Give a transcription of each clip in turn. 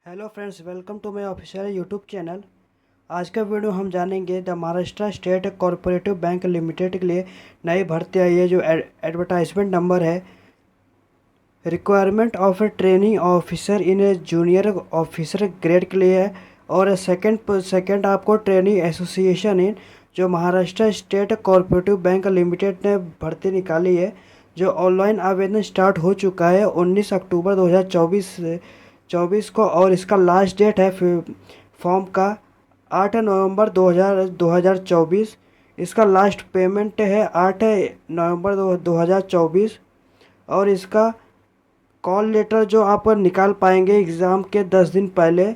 Hello friends, welcome to my official YouTube channel. आज का video हम जानेंगे the Maharashtra state cooperative bank limited के लिए नई भर्ती आई है। जो एडवर्टाइजमेंट नंबर है, requirement of a training officer in a junior officer grade के लिए है। और सेकंड आपको ट्रेनिंग एसोसिएशन इन जो Maharashtra state cooperative bank limited ने भर्ती निकाली है, जो ऑनलाइन आवेदन स्टार्ट हो चुका है 19 अक्टूबर 2024 को। और इसका लास्ट डेट है फॉर्म का 8 नवंबर 2024। इसका लास्ट पेमेंट है 8 नवंबर 2024। और इसका कॉल लेटर जो आप निकाल पाएंगे एग्ज़ाम के 10 दिन पहले।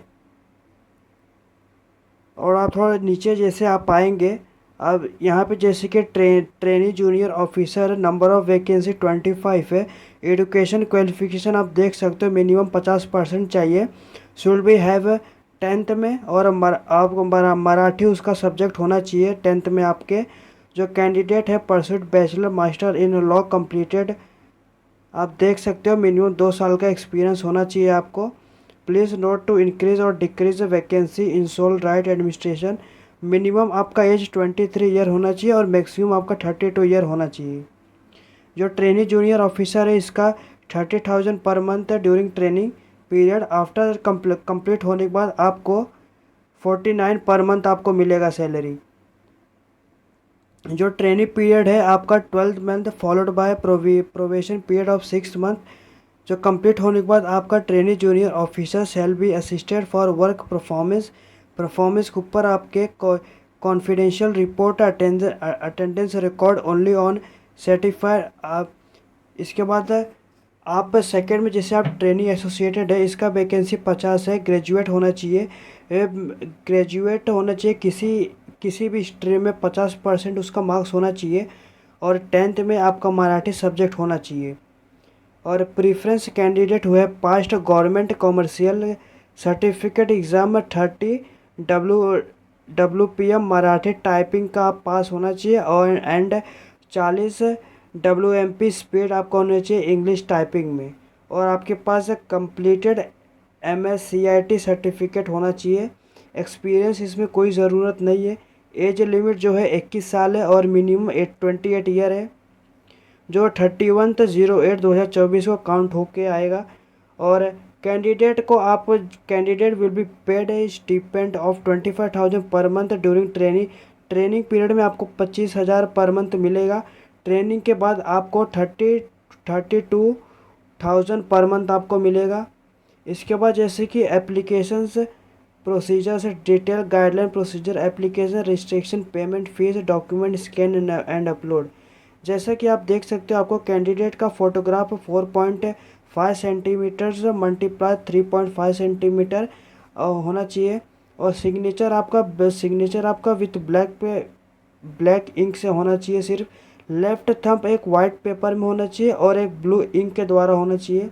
और आप थोड़ा नीचे जैसे आप पाएंगे, अब यहाँ पे जैसे कि trainee junior officer, number of vacancy 25 है। एजुकेशन क्वालिफिकेशन आप देख सकते हो, मिनिमम 50% चाहिए। शुड बी हैव 10th में, और आपको मराठी उसका सब्जेक्ट होना चाहिए 10th में आपके। जो कैंडिडेट है pursued bachelor master in law completed, आप देख सकते हो मिनिमम 2 साल का एक्सपीरियंस होना चाहिए आपको। प्लीज़ नोट टू इंक्रीज और decrease vacancy in sole right administration, minimum आपका एज 23 ईयर होना चाहिए और मैक्सिमम आपका 32 ईयर होना चाहिए। जो ट्रेनी जूनियर ऑफिसर है, इसका 30,000 पर मंथ है during training period. After complete होने के बाद आपको 49 पर मंथ आपको मिलेगा सैलरी। जो ट्रेनिंग पीरियड है आपका 12 month followed by probation period of 6 month. जो कंप्लीट होने के बाद आपका training junior officer shall be assisted for work performance के ऊपर आपके confidential report attendance record only on certified. आप इसके बाद आप सेकंड में जैसे आप ट्रेनिंग एसोसिएटेड है, इसका वैकेंसी 50 है। ग्रेजुएट होना चाहिए, किसी भी स्ट्रीम में 50% उसका मार्क्स होना चाहिए। और 10th में आपका मराठी सब्जेक्ट होना चाहिए। और प्रीफ्रेंस कैंडिडेट हुए past government commercial certificate exam में 30 WPM मराठी टाइपिंग का आप पास होना चाहिए। और 40 WMP स्पीड आपका होना चाहिए इंग्लिश टाइपिंग में। और आपके पास कंप्लीटेड MSCIT सर्टिफिकेट होना चाहिए। एक्सपीरियंस इसमें कोई ज़रूरत नहीं है। एज लिमिट जो है 21 साल है और मिनिमम 28 ईयर है, जो 31/08/2024 को काउंट होके आएगा। और candidate will be paid A stipend of 25,000 per month during training period में आपको 25,000 पर मंथ मिलेगा। ट्रेनिंग के बाद आपको 32,000 पर मंथ आपको मिलेगा। इसके बाद जैसे कि एप्लीकेशंस प्रोसीजर से detail guideline procedure application restriction payment fees document scan and upload. जैसा कि आप देख सकते हो, आपको कैंडिडेट का फोटोग्राफ 4.5 सेंटीमीटर्स मल्टीप्लाई 3.5 सेंटीमीटर होना चाहिए। और सिग्नेचर आपका विथ ब्लैक इंक से होना चाहिए सिर्फ। लेफ्ट थंब एक वाइट पेपर में होना चाहिए और एक ब्लू इंक के द्वारा होना चाहिए।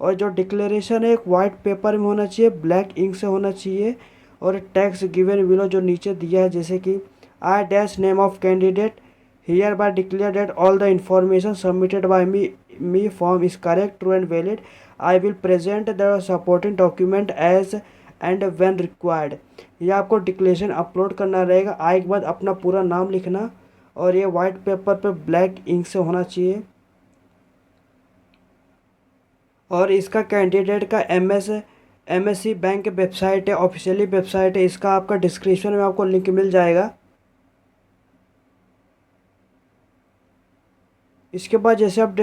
और जो डिक्लेरेशन है एक वाइट पेपर में होना चाहिए, ब्लैक इंक से होना चाहिए। और टैक्स गिवन बिलो जो नीचे दिया है, जैसे कि I dash name of candidate hereby declare that all the information submitted by me form is correct, true and valid. I will present the supporting document as and when required. ये आपको declaration upload करना रहेगा। आए के बाद अपना पूरा नाम लिखना और ये वाइट पेपर पे ब्लैक इंक से होना चाहिए। और इसका कैंडिडेट का MSC बैंक वेबसाइट है, ऑफिशियली वेबसाइट है। इसका आपका डिस्क्रिप्शन में आपको लिंक मिल जाएगा। इसके बाद जैसे आप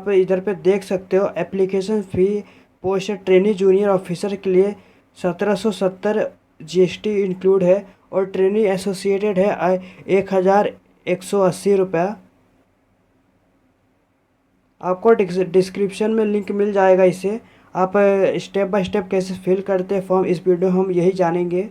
इधर पे देख सकते हो, application fee post trainee junior officer के लिए 1770 GST इंक्लूड है। और ट्रेनी एसोसिएटेड है 1,180 रुपया। आपको डिस्क्रिप्शन में लिंक मिल जाएगा। इसे आप स्टेप बाय स्टेप कैसे फिल करते हैं फॉर्म, इस वीडियो हम यही जानेंगे।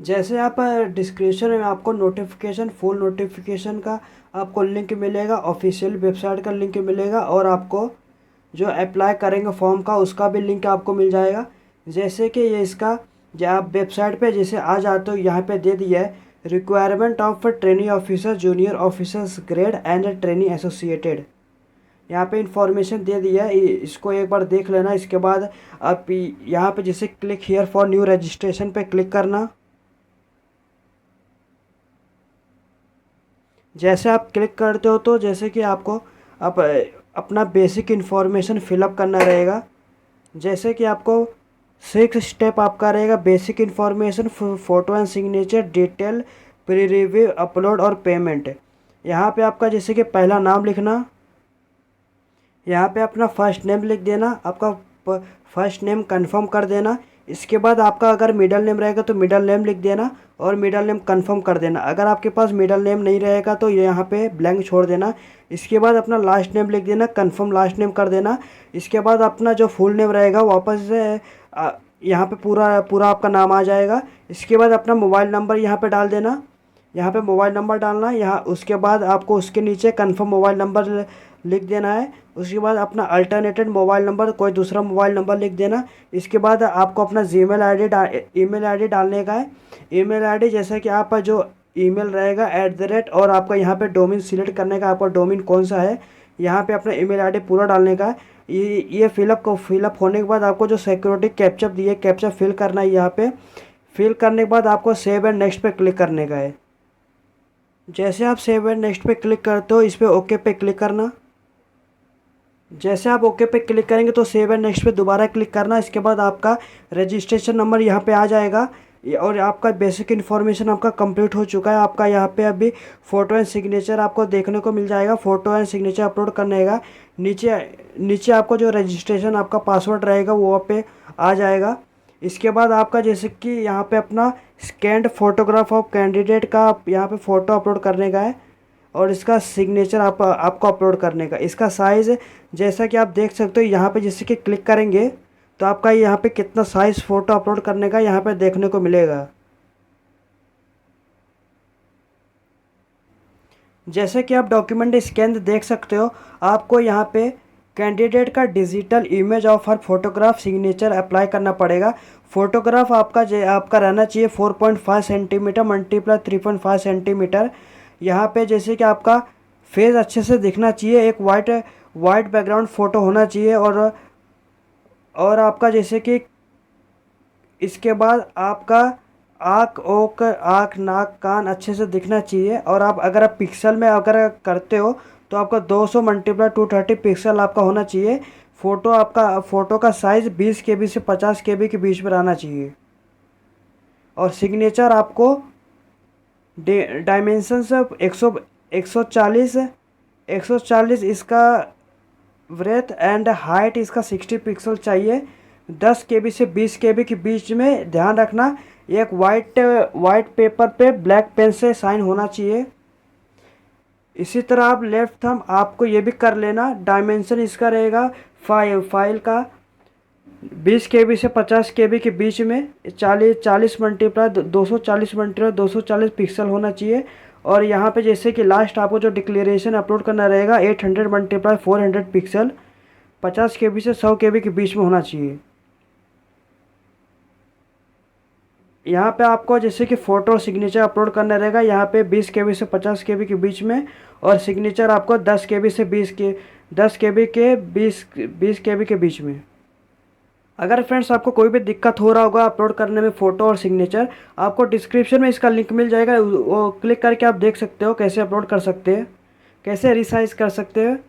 जैसे आप डिस्क्रिप्शन में आपको फुल नोटिफिकेशन का आपको लिंक मिलेगा, ऑफिशियल वेबसाइट का लिंक मिलेगा। और आपको जो अप्लाई करेंगे फॉर्म का उसका भी लिंक आपको मिल जाएगा। जैसे कि ये इसका जब आप वेबसाइट पे जैसे आ जाते हो, यहाँ पे दे दिया है requirement of training officer junior officers grade and training associated. यहाँ पे इंफॉर्मेशन दे दिया है, इसको एक बार देख लेना। इसके बाद आप यहाँ पे जैसे click here for new registration पे क्लिक करना। जैसे आप क्लिक करते हो तो जैसे कि आपको आप अपना बेसिक इन्फॉर्मेशन फिलअप करना रहेगा। जैसे कि आपको 6 स्टेप आपका रहेगा, basic information, photo and signature, detail, pre review, upload और पेमेंट। यहाँ पे आपका जैसे कि पहला नाम लिखना, यहाँ पे अपना फर्स्ट नेम लिख देना, आपका फर्स्ट नेम कंफर्म कर देना। इसके बाद आपका अगर मिडल नेम रहेगा तो मिडल नेम लिख देना और मिडल नेम कंफर्म कर देना। अगर आपके पास मिडल नेम नहीं रहेगा तो यहाँ पे ब्लैंक छोड़ देना। इसके बाद अपना लास्ट नेम लिख देना, कंफर्म लास्ट नेम कर देना। इसके बाद अपना जो फुल नेम रहेगा वापस से यहाँ पे पूरा पूरा आपका नाम आ जाएगा। इसके बाद अपना मोबाइल नंबर यहाँ पे डाल देना, यहाँ पे मोबाइल नंबर डालना यहाँ। उसके बाद आपको उसके नीचे कंफर्म मोबाइल नंबर लिख देना है। उसके बाद अपना अल्टरनेटेड मोबाइल नंबर, कोई दूसरा मोबाइल नंबर लिख देना। इसके बाद आपको अपना जीमेल आईडी ईमेल आईडी डालने का है। ईमेल आईडी जैसा कि आपका जो ईमेल रहेगा @ और आपका यहाँ पे डोमेन सिलेक्ट करने का, आपका डोमेन कौन सा है, यहाँ पे अपना ईमेल आईडी पूरा डालने का है। ये फिलअप होने के बाद आपको जो सिक्योरिटी कैप्चा दिए, कैप्चा फिल करना है। यहाँ पे फिल करने के बाद आपको सेव एंड नेक्स्ट पे क्लिक करने का है। जैसे आप सेव एंड नेक्स्ट पे क्लिक करते हो, इस पर ओके पे क्लिक करना। जैसे आप ओके पे क्लिक करेंगे तो सेव एंड नेक्स्ट पे दोबारा क्लिक करना। इसके बाद आपका रजिस्ट्रेशन नंबर यहाँ पे आ जाएगा और आपका बेसिक इन्फॉर्मेशन आपका कंप्लीट हो चुका है। आपका यहाँ पे अभी फ़ोटो एंड सिग्नेचर आपको देखने को मिल जाएगा। फ़ोटो एंड सिग्नेचर अपलोड करने का नीचे नीचे आपको जो रजिस्ट्रेशन आपका पासवर्ड रहेगा वो वहाँ पे आ जाएगा। इसके बाद आपका जैसे कि यहाँ पे अपना स्कैन्ड फोटोग्राफ ऑफ कैंडिडेट का यहाँ पे फ़ोटो अपलोड करने का है और इसका सिग्नेचर आपको अपलोड करने का। इसका साइज़ जैसा कि आप देख सकते हो, यहाँ पे जैसे कि क्लिक करेंगे तो आपका यहाँ पे कितना साइज़ फ़ोटो अपलोड करने का यहाँ पे देखने को मिलेगा। जैसे कि आप डॉक्यूमेंट स्कैन देख सकते हो, आपको यहाँ पे कैंडिडेट का digital image of her photograph signature apply करना पड़ेगा। फोटोग्राफ आपका रहना चाहिए 4.5 सेंटीमीटर मल्टीप्लाई 3.5 सेंटीमीटर। यहाँ पे जैसे कि आपका फेस अच्छे से दिखना चाहिए, एक वाइट बैकग्राउंड फ़ोटो होना चाहिए और आपका जैसे कि इसके बाद आपका आँख नाक कान अच्छे से दिखना चाहिए। और आप अगर आप पिक्सल में अगर करते हो तो आपका 200 × 230 पिक्सल आपका होना चाहिए। फ़ोटो का साइज़ 20 KB से 50 KB के बीच में रहना चाहिए। और सिग्नेचर आपको डायमेंशन से 140 इसका ब्रेथ एंड हाइट इसका 60 पिक्सल चाहिए। 10 KB से 20 KB के बीच में ध्यान रखना। एक वाइट पेपर पे ब्लैक पेन से साइन होना चाहिए। इसी तरह आप लेफ्ट थंब आपको ये भी कर लेना। डायमेंशन इसका रहेगा फाइल का 20 KB से 50 KB के बीच में 40 मल्टीप्लाई 240 पिक्सल होना चाहिए। और यहाँ पे जैसे कि लास्ट आपको जो डिक्लेरेशन अपलोड करना रहेगा 800 × 400 पिक्सल 50 KB से 100 KB के बीच में होना चाहिए। यहाँ पे आपको जैसे कि फ़ोटो और सिग्नेचर अपलोड करना रहेगा, यहाँ पे 20 KB से 50 KB के बीच में। और सिग्नेचर आपको 10 KB से 20 KB के बीच में। अगर फ्रेंड्स आपको कोई भी दिक्कत हो रहा होगा अपलोड करने में फ़ोटो और सिग्नेचर, आपको डिस्क्रिप्शन में इसका लिंक मिल जाएगा, वो क्लिक करके आप देख सकते हो कैसे अपलोड कर सकते हैं, कैसे रिसाइज कर सकते हैं।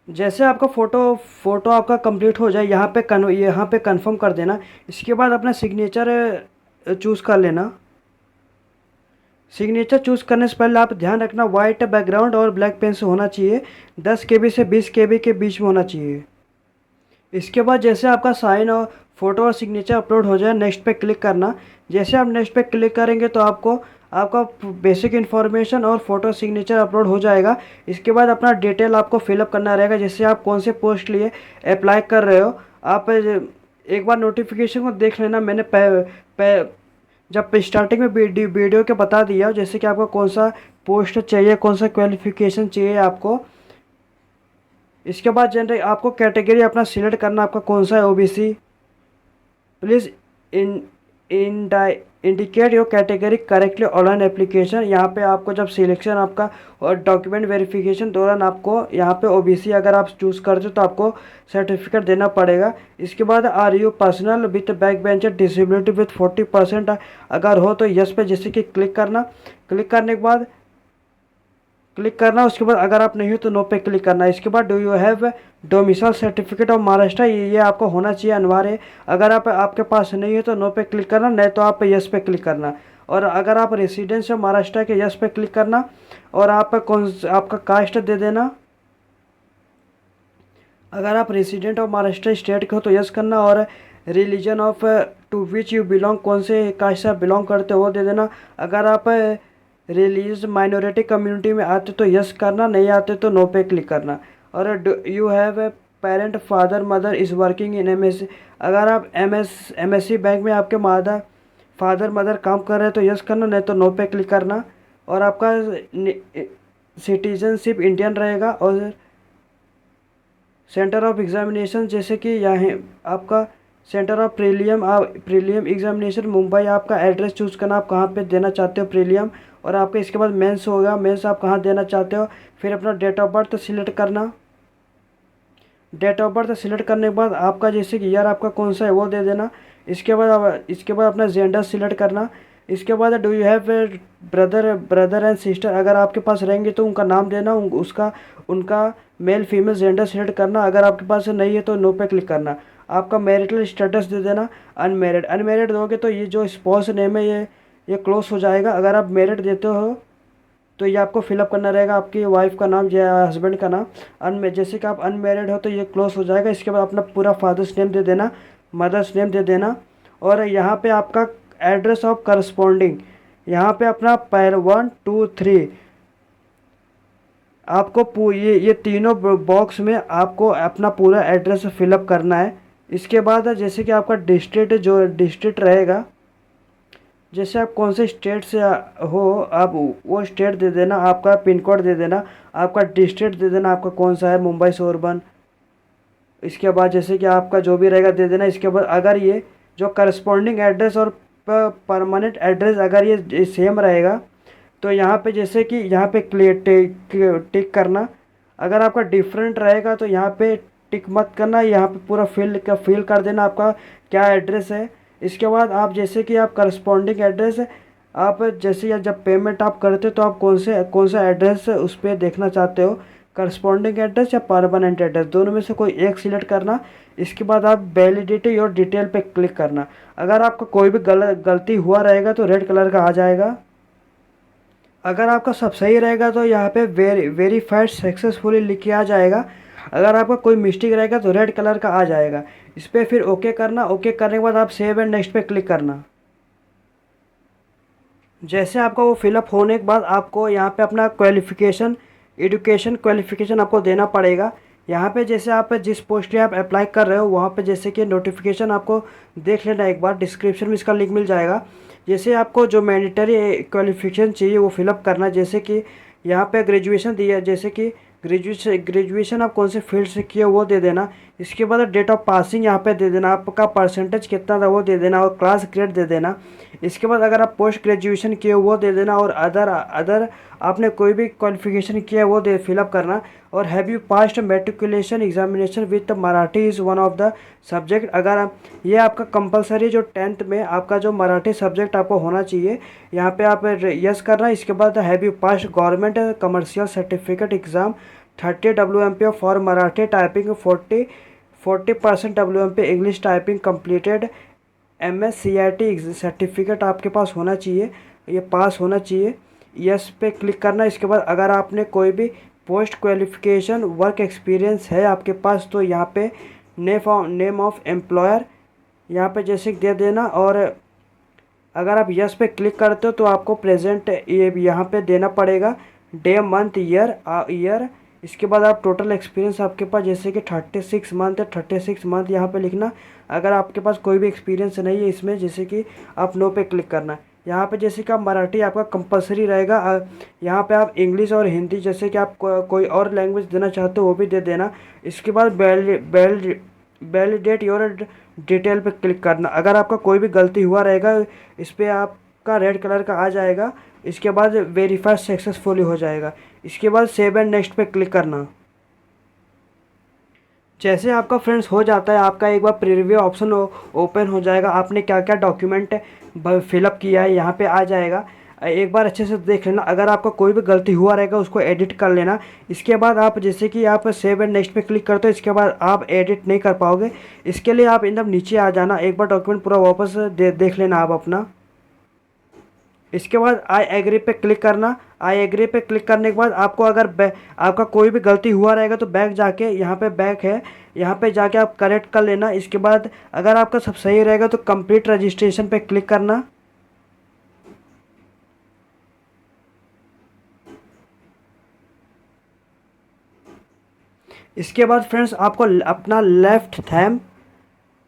जैसे आपका फ़ोटो आपका कंप्लीट हो जाए यहाँ पे कंफर्म कर देना। इसके बाद अपना सिग्नेचर चूज़ कर लेना। सिग्नेचर चूज़ करने से पहले आप ध्यान रखना वाइट बैकग्राउंड और ब्लैक पेन से होना चाहिए, 10 KB से 20 KB के बीच में होना चाहिए। इसके बाद जैसे आपका साइन और फ़ोटो और सिग्नेचर अपलोड हो जाए, नेक्स्ट पे क्लिक करना। जैसे आप नेक्स्ट पे क्लिक करेंगे तो आपका बेसिक इन्फॉर्मेशन और फ़ोटो सिग्नेचर अपलोड हो जाएगा। इसके बाद अपना डिटेल आपको फिलअप करना रहेगा, जैसे आप कौन से पोस्ट लिए अप्लाई कर रहे हो। आप एक बार नोटिफिकेशन को देख लेना, मैंने जब स्टार्टिंग में वीडियो के बता दिया जैसे कि आपको कौन सा पोस्ट चाहिए, कौन सा क्वालिफिकेशन चाहिए आपको। इसके बाद जनरल आपको कैटेगरी अपना सिलेक्ट करना, आपका कौन सा है, OBC। Please indicate your category correctly online application. यहाँ पे आपको जब सिलेक्शन आपका और डॉक्यूमेंट वेरिफिकेशन दौरान आपको यहाँ पे ओबीसी अगर आप चूज़ करते हो तो आपको सर्टिफिकेट देना पड़ेगा। इसके बाद are you personal with back bencher disability with 40% अगर हो तो यस पे जैसे कि क्लिक करना। क्लिक करने के बाद उसके बाद अगर आप नहीं हो तो नो पे क्लिक करना। इसके बाद do you have domicile certificate of Maharashtra, ये आपको होना चाहिए, अनिवार्य है। अगर आपके पास नहीं है तो नो पे क्लिक करना, नहीं तो आप यस पे क्लिक करना। और अगर आप रेसिडेंस है महाराष्ट्र के, यस पे क्लिक करना। और आप आपका कास्ट दे देना। अगर आप रेसिडेंट ऑफ महाराष्ट्र स्टेट के हो तो यस करना। और religion of to which you belong, कौन से कास्ट से आप बिलोंग करते हो वो दे देना। अगर आप रिलीजियस माइनॉरिटी कम्युनिटी में आते तो यस करना, नहीं आते तो नो पे क्लिक करना। और you have a parent father mother is working in MSc, अगर आप एमएससी बैंक में आपके फादर मदर काम कर रहे हैं तो यस करना, नहीं तो नो पे क्लिक करना। और आपका सिटीजनशिप इंडियन रहेगा। और सेंटर ऑफ एग्जामिनेशन जैसे कि यहाँ आपका centre of prelim examination Mumbai, आपका एड्रेस चूज़ करना, आप कहाँ पे देना चाहते हो प्रीलियम। और आपके इसके बाद मेंस होगा, मेंस आप कहाँ देना चाहते हो। फिर अपना डेट ऑफ बर्थ सिलेक्ट करना। डेट ऑफ बर्थ सिलेक्ट करने के बाद आपका जैसे कि ईयर आपका कौन सा है वो दे देना। इसके बाद अपना जेंडर सिलेक्ट करना। इसके बाद do you have brother and sister, अगर आपके पास रहेंगे तो उनका नाम देना, उनका मेल फीमेल जेंडर सिलेक्ट करना। अगर आपके पास नहीं है तो नो पे क्लिक करना। आपका मैरिटल स्टेटस दे देना, अनमेरिड दोगे तो ये जो स्पाउस नेम है ये क्लोज हो जाएगा। अगर आप मैरिड देते हो तो ये आपको फिलअप करना रहेगा, आपकी वाइफ का नाम या हस्बैंड का नाम। जैसे कि आप अनमेरिड हो तो ये क्लोज हो जाएगा। इसके बाद अपना पूरा फादर्स नेम दे देना, मदर्स नेम दे देना। और यहाँ पे आपका एड्रेस ऑफ करस्पॉन्डिंग, यहाँ पे अपना 1 2 3 आपको ये तीनों बॉक्स में आपको अपना पूरा एड्रेस फिलअप करना है। इसके बाद जैसे कि आपका डिस्ट्रिक्ट रहेगा, जैसे आप कौन से स्टेट से हो आप वो स्टेट दे देना, आपका पिन कोड दे देना, आपका डिस्ट्रिक्ट दे देना, आपका कौन सा है मुंबई से अर्बन। इसके बाद जैसे कि आपका जो भी रहेगा दे देना। इसके बाद अगर ये जो करस्पॉन्डिंग एड्रेस और परमानेंट एड्रेस अगर ये सेम रहेगा तो यहाँ पे जैसे कि यहाँ पे टिक करना। अगर आपका डिफरेंट रहेगा तो यहाँ पे टिक मत करना, यहाँ पे पूरा फिल कर देना आपका क्या एड्रेस है। इसके बाद आप जैसे कि आप करस्पॉन्डिंग एड्रेस आप जैसे जब पेमेंट आप करते हो तो आप कौन सा एड्रेस उस पर देखना चाहते हो, करस्पॉन्डिंग एड्रेस या परमानेंट एड्रेस, दोनों में से कोई एक सिलेक्ट करना। इसके बाद आप वैलिडिटी और डिटेल पे क्लिक करना। अगर आपका कोई भी गलती हुआ रहेगा तो रेड कलर का आ जाएगा। अगर आपका सब सही रहेगा तो यहाँ पे वेरीफाइड सक्सेसफुली लिख के आ जाएगा। अगर आपका कोई मिस्टेक रहेगा तो रेड कलर का आ जाएगा। इस पर फिर ओके करना। ओके करने के बाद आप सेव एंड नेक्स्ट पे क्लिक करना। जैसे आपका वो फिलअप होने के बाद आपको यहाँ पे अपना एजुकेशन क्वालिफिकेशन आपको देना पड़ेगा। यहाँ पे जैसे आप जिस पोस्ट पे आप अप्लाई कर रहे हो वहाँ पे जैसे कि नोटिफिकेशन आपको देख लेना एक बार, डिस्क्रिप्शन में इसका लिंक मिल जाएगा। जैसे आपको जो मैंडेटरी क्वालिफिकेशन चाहिए वो फिलअप करना। जैसे कि यहाँ पे ग्रेजुएशन दिया, जैसे कि ग्रेजुएशन आप कौन से फील्ड से किए वो दे देना। इसके बाद डेट ऑफ पासिंग यहाँ पे दे देना, आपका परसेंटेज कितना था वो दे देना और क्लास ग्रेड दे देना। इसके बाद अगर आप पोस्ट ग्रेजुएशन किए वो दे देना। और अदर आपने कोई भी क्वालिफिकेशन किया है वो दे फिलअप करना। और have you passed matriculation examination with Marathi is one of the subject, अगर आप ये आपका कंपलसरी जो 10th में आपका जो मराठी सब्जेक्ट आपको होना चाहिए, यहाँ पे आप यस करना। इसके बाद have you passed government commercial certificate exam 30 WMP for Marathi typing 40% WMP English typing completed. MSCIT certificate आपके पास होना चाहिए, ये पास होना चाहिए। यस पे क्लिक करना। इसके बाद अगर आपने कोई भी पोस्ट क्वालिफिकेशन वर्क एक्सपीरियंस है आपके पास तो यहाँ पे नेम ऑफ एम्प्लॉयर यहाँ पे जैसे दे देना। और अगर आप यस पे क्लिक करते हो तो आपको प्रेजेंट ये यहाँ पे देना पड़ेगा, डे मंथ ईयर। इसके बाद आप टोटल एक्सपीरियंस आपके पास जैसे कि 36 मंथ है, 36 मंथ यहाँ पे लिखना। अगर आपके पास कोई भी एक्सपीरियंस नहीं है इसमें जैसे कि आप नो पे क्लिक करना। यहाँ पे जैसे कि आप मराठी आपका कंपलसरी रहेगा। यहाँ पे आप इंग्लिश और हिंदी जैसे कि आप कोई और लैंग्वेज देना चाहते हो वो भी दे देना। इसके बाद वैलिडेट योर डिटेल पे क्लिक करना। अगर आपका कोई भी गलती हुआ रहेगा इस पर आपका रेड कलर का आ जाएगा। इसके बाद वेरीफाई सक्सेसफुली हो जाएगा। इसके बाद सेव एंड नेक्स्ट पे क्लिक करना। जैसे आपका फ्रेंड्स हो जाता है, आपका एक बार प्रीव्यू ऑप्शन ओपन हो जाएगा। आपने क्या क्या डॉक्यूमेंट फिलअप किया है यहाँ पे आ जाएगा। एक बार अच्छे से देख लेना। अगर आपका कोई भी गलती हुआ रहेगा उसको एडिट कर लेना। इसके बाद आप जैसे कि आप सेव एंड नेक्स्ट पे क्लिक करते हो, इसके बाद आप एडिट नहीं कर पाओगे। इसके लिए आप एकदम नीचे आ जाना, एक बार डॉक्यूमेंट पूरा वापस देख लेना आप अपना। इसके बाद आई एग्री पे क्लिक करना। आई एग्री पे क्लिक करने के बाद आपको अगर आपका कोई भी गलती हुआ रहेगा तो बैक जाके यहाँ पे बैक है, यहाँ पे जाके आप करेक्ट कर लेना। इसके बाद अगर आपका सब सही रहेगा तो कंप्लीट रजिस्ट्रेशन पे क्लिक करना। इसके बाद फ्रेंड्स आपको अपना left thumb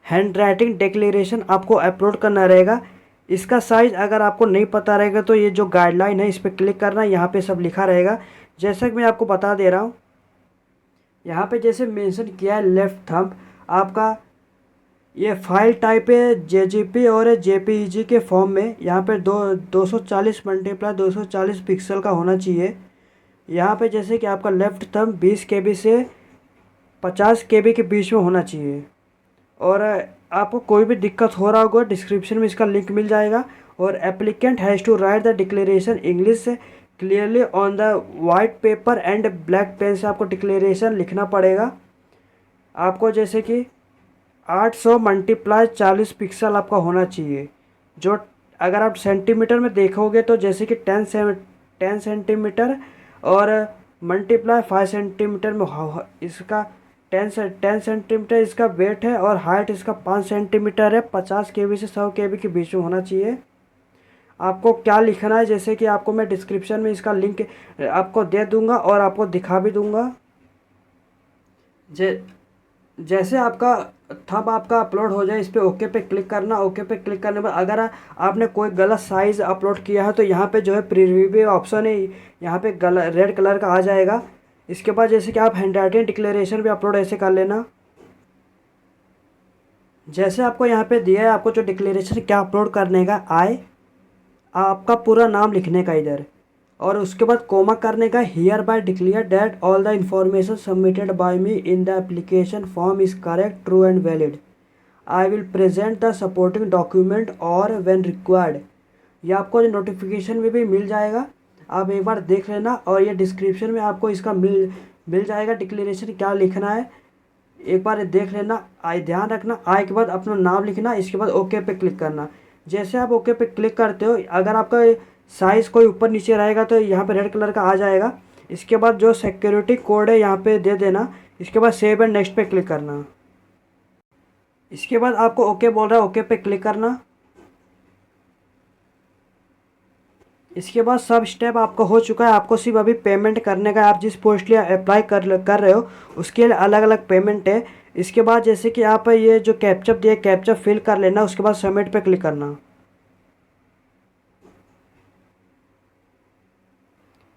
hand writing declaration आपको अपलोड करना रहेगा। इसका साइज़ अगर आपको नहीं पता रहेगा तो ये जो गाइडलाइन है इस पर क्लिक करना। यहाँ पे सब लिखा रहेगा। जैसा कि मैं आपको बता दे रहा हूँ, यहाँ पे जैसे मेंशन किया है लेफ्ट थंब, आपका ये फाइल टाइप है जेजीपी और जेपीईजी के फॉर्म में। यहाँ पे 240 मल्टीप्लाई 240 पिक्सल का होना चाहिए। यहाँ पे जैसे कि आपका लेफ्ट थंब 20 KB से 50 KB के बीच में होना चाहिए। और आपको कोई भी दिक्कत हो रहा होगा डिस्क्रिप्शन में इसका लिंक मिल जाएगा। और applicant has to write the declaration English clearly on the white paper and black pen से आपको डिक्लेरेशन लिखना पड़ेगा। आपको जैसे कि 800 मल्टीप्लाई 40 पिक्सल आपका होना चाहिए। जो अगर आप सेंटीमीटर में देखोगे तो जैसे कि 10 सेंटीमीटर और मल्टीप्लाई 5 सेंटीमीटर में इसका 10 सेंटीमीटर इसका वेट है और हाइट इसका 5 सेंटीमीटर है। 50 KB से 100 KB के बीच में होना चाहिए। आपको क्या लिखना है जैसे कि आपको मैं डिस्क्रिप्शन में इसका लिंक आपको दे दूंगा और आपको दिखा भी दूंगा। जैसे आपका थंब आपका अपलोड हो जाए इस पर ओके पे क्लिक करना। ओके पे क्लिक करने के बाद अगर आपने कोई गलत साइज़ अपलोड किया है तो यहाँ पे जो है प्रीव्यू ऑप्शन है, यहाँ पे रेड कलर का आ जाएगा। इसके बाद जैसे कि आप हैंड राइटिंग डिक्लेरेशन भी अपलोड ऐसे कर लेना। जैसे आपको यहाँ पे दिया है, आपको जो डिक्लेरेशन क्या अपलोड करने का आए, आपका पूरा नाम लिखने का इधर, और उसके बाद कोमा करने का। Here bye declare that all the information submitted by me in the application form is correct true and valid. I will present the supporting document और व्हेन रिक्वायर्ड। ये आपको नोटिफिकेशन में भी मिल जाएगा, आप एक बार देख लेना। और ये डिस्क्रिप्शन में आपको इसका मिल जाएगा डिक्लेरेशन क्या लिखना है, एक बार देख लेना। आए ध्यान रखना, आए के बाद अपना नाम लिखना। इसके बाद ओके पे क्लिक करना। जैसे आप ओके पे क्लिक करते हो, अगर आपका साइज़ कोई ऊपर नीचे रहेगा तो यहाँ पे रेड कलर का आ जाएगा। इसके बाद जो सिक्योरिटी कोड है यहाँ पे दे देना। इसके बाद सेव एंड नेक्स्ट पे क्लिक करना। इसके बाद आपको ओके बोल रहा है, ओके पे क्लिक करना। इसके बाद सब स्टेप आपका हो चुका है। आपको सिर्फ अभी पेमेंट करने का है। आप जिस पोस्ट के लिए अप्लाई कर रहे हो उसके लिए अलग अलग पेमेंट है। इसके बाद जैसे कि आप ये जो कैप्चा दिया कैप्चा फिल कर लेना। उसके बाद सबमिट पे क्लिक करना।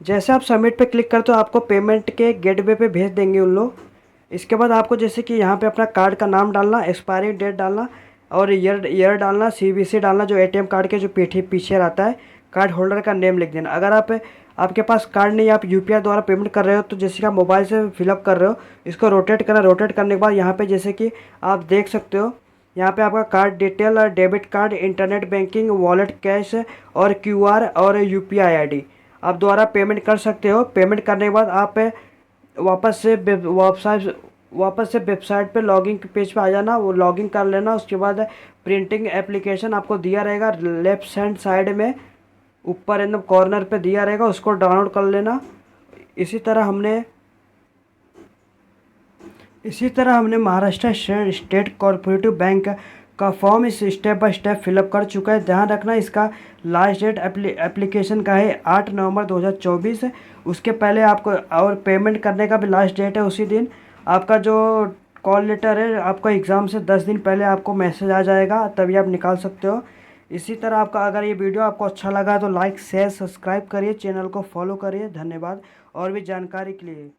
जैसे आप सबमिट पे क्लिक करते हो आपको पेमेंट के गेटवे पे भेज देंगे उन लोग। इसके बाद आपको जैसे कि यहाँ पे अपना कार्ड का नाम डालना, एक्सपायरी डेट डालना और ईयर डालना, CVC डालना, जो ATM कार्ड के जो पीछे रहता है। कार्ड होल्डर का नेम लिख देना। अगर आपके पास कार्ड नहीं, आप UPI द्वारा पेमेंट कर रहे हो तो जैसे कि आप मोबाइल से फिलअप कर रहे हो, इसको रोटेट करना। रोटेट करने के बाद यहाँ पे जैसे कि आप देख सकते हो, यहाँ पे आपका कार्ड डिटेल और debit card, internet banking, wallet, cash और QR और UPI ID आप द्वारा पेमेंट कर सकते हो। पेमेंट करने के बाद आप वापस से वेबसाइट पे लॉगिन पेज पे आ जाना, वो लॉगिन कर लेना। उसके बाद प्रिंटिंग एप्लीकेशन आपको दिया रहेगा लेफ्ट हैंड साइड में, ऊपर एकदम कॉर्नर पे दिया रहेगा, उसको डाउनलोड कर लेना। इसी तरह हमने महाराष्ट्र स्टेट कोऑपरेटिव बैंक का फॉर्म इस स्टेप बाय स्टेप फिलअप कर चुका है। ध्यान रखना इसका लास्ट डेट एप्लीकेशन का है 8 नवंबर 2024। उसके पहले आपको और पेमेंट करने का भी लास्ट डेट है उसी दिन। आपका जो कॉल लेटर है आपका एग्ज़ाम से 10 दिन पहले आपको मैसेज आ जाएगा, तभी आप निकाल सकते हो। इसी तरह आपका अगर ये वीडियो आपको अच्छा लगा तो लाइक शेयर सब्सक्राइब करिए, चैनल को फॉलो करिए। धन्यवाद और भी जानकारी के लिए।